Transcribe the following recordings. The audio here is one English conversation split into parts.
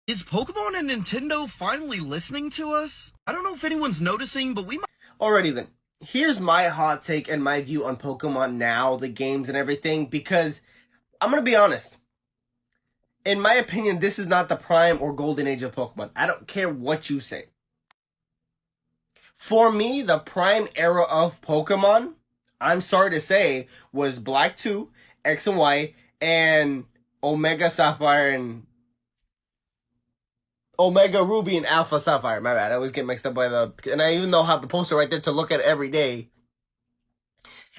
Is Pokemon and Nintendo finally listening to us? I don't know if anyone's noticing, but we might. Alrighty then. Here's my hot take and my view on Pokemon now, the games and everything, because I'm gonna be honest. In my opinion, this is not the prime or golden age of Pokemon. I don't care what you say. For me, the prime era of Pokemon, I'm sorry to say, was Black 2, X and Y, and Omega Sapphire and Omega Ruby and Alpha Sapphire. My bad. I always get mixed up by the. And I even though I have the poster right there to look at every day.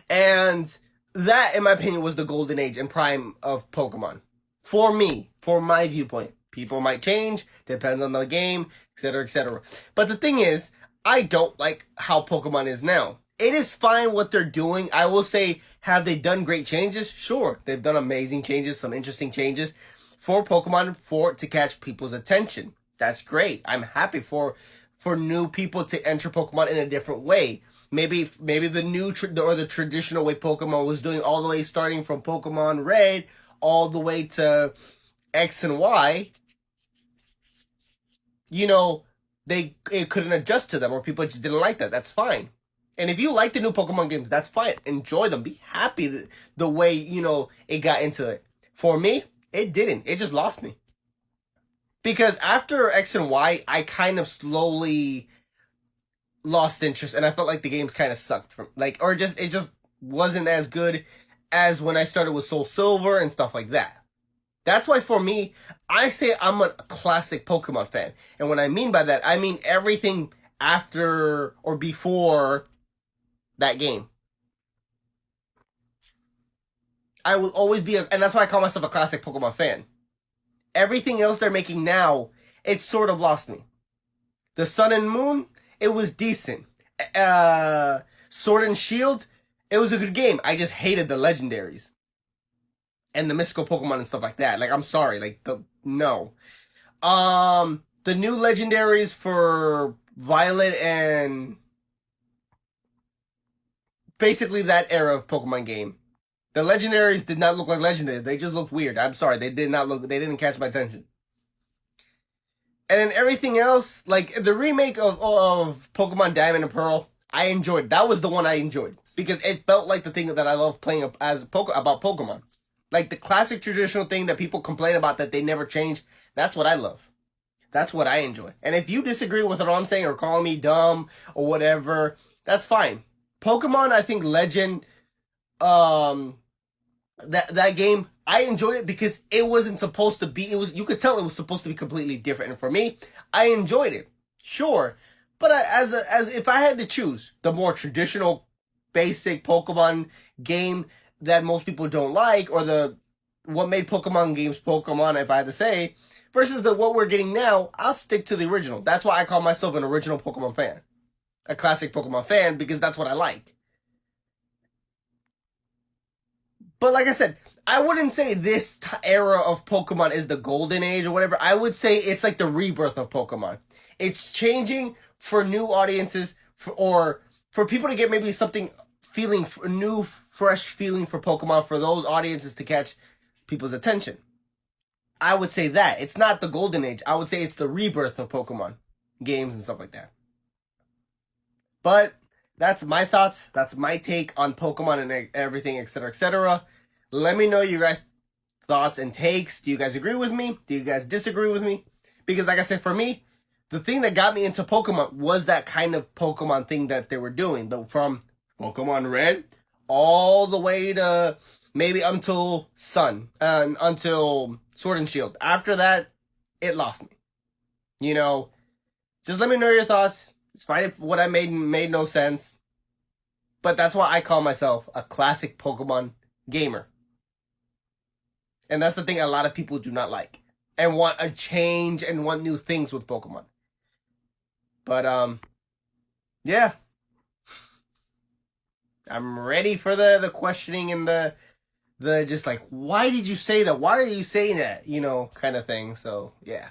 And that, in my opinion, was the golden age and prime of Pokemon. For me, for my viewpoint. People might change, depends on the game, etc., etc. But the thing is, I don't like how Pokemon is now. It is fine what they're doing. I will say, have they done great changes? Sure, they've done amazing changes, some interesting changes for Pokemon to catch people's attention. That's great. I'm happy for new people to enter Pokemon in a different way. Maybe the new or the traditional way Pokemon was doing, all the way starting from Pokemon Red all the way to X and Y. You know, it couldn't adjust to them, or people just didn't like that. That's fine. And if you like the new Pokemon games, that's fine. Enjoy them. Be happy the way, it got into it. For me, it didn't. It just lost me. Because after X and Y, I kind of slowly lost interest, and I felt like the games kind of sucked it just wasn't as good as when I started with Soul Silver and stuff like that. That's why for me, I say I'm a classic Pokemon fan. And what I mean by that, I mean everything after or before that game. I will always be and that's why I call myself a classic Pokemon fan. Everything else they're making now, it sort of lost me. The Sun and Moon, it was decent. Sword and Shield, it was a good game. I just hated the legendaries. And the mystical Pokemon and stuff like that. Like, I'm sorry. No. The new legendaries for Violet and basically that era of Pokemon game. The legendaries did not look like legendaries. They just looked weird. I'm sorry. They didn't catch my attention. And then everything else, like the remake of Pokemon Diamond and Pearl, I enjoyed. That was the one I enjoyed. Because it felt like the thing that I love playing about Pokemon. Like the classic traditional thing that people complain about that they never change. That's what I love. That's what I enjoy. And if you disagree with what I'm saying or call me dumb or whatever, that's fine. Pokemon, I think Legend, that game, I enjoyed it because it wasn't supposed to be, you could tell it was supposed to be completely different. And for me, I enjoyed it. Sure. But as if I had to choose the more traditional, basic Pokemon game that most people don't like, or what made Pokemon games Pokemon, if I had to say, versus what we're getting now, I'll stick to the original. That's why I call myself an original Pokemon fan. A classic Pokemon fan, because that's what I like. But like I said, I wouldn't say this era of Pokemon is the golden age or whatever. I would say it's like the rebirth of Pokemon. It's changing for new audiences, or for people to get maybe something feeling, new, fresh feeling for Pokemon, for those audiences to catch people's attention. I would say that. It's not the golden age. I would say it's the rebirth of Pokemon games and stuff like that. But that's my thoughts. That's my take on Pokemon and everything, etc., etc. Let me know your guys' thoughts and takes. Do you guys agree with me? Do you guys disagree with me? Because like I said, for me, the thing that got me into Pokemon was that kind of Pokemon thing that they were doing. From Pokemon Red all the way to maybe until Sun, until Sword and Shield. After that, it lost me. Just let me know your thoughts. It's fine if what I made no sense. But that's why I call myself a classic Pokemon gamer. And that's the thing a lot of people do not like. And want a change and want new things with Pokemon. But, yeah. I'm ready for the questioning and the just like, why did you say that? Why are you saying that? Kind of thing. So, yeah.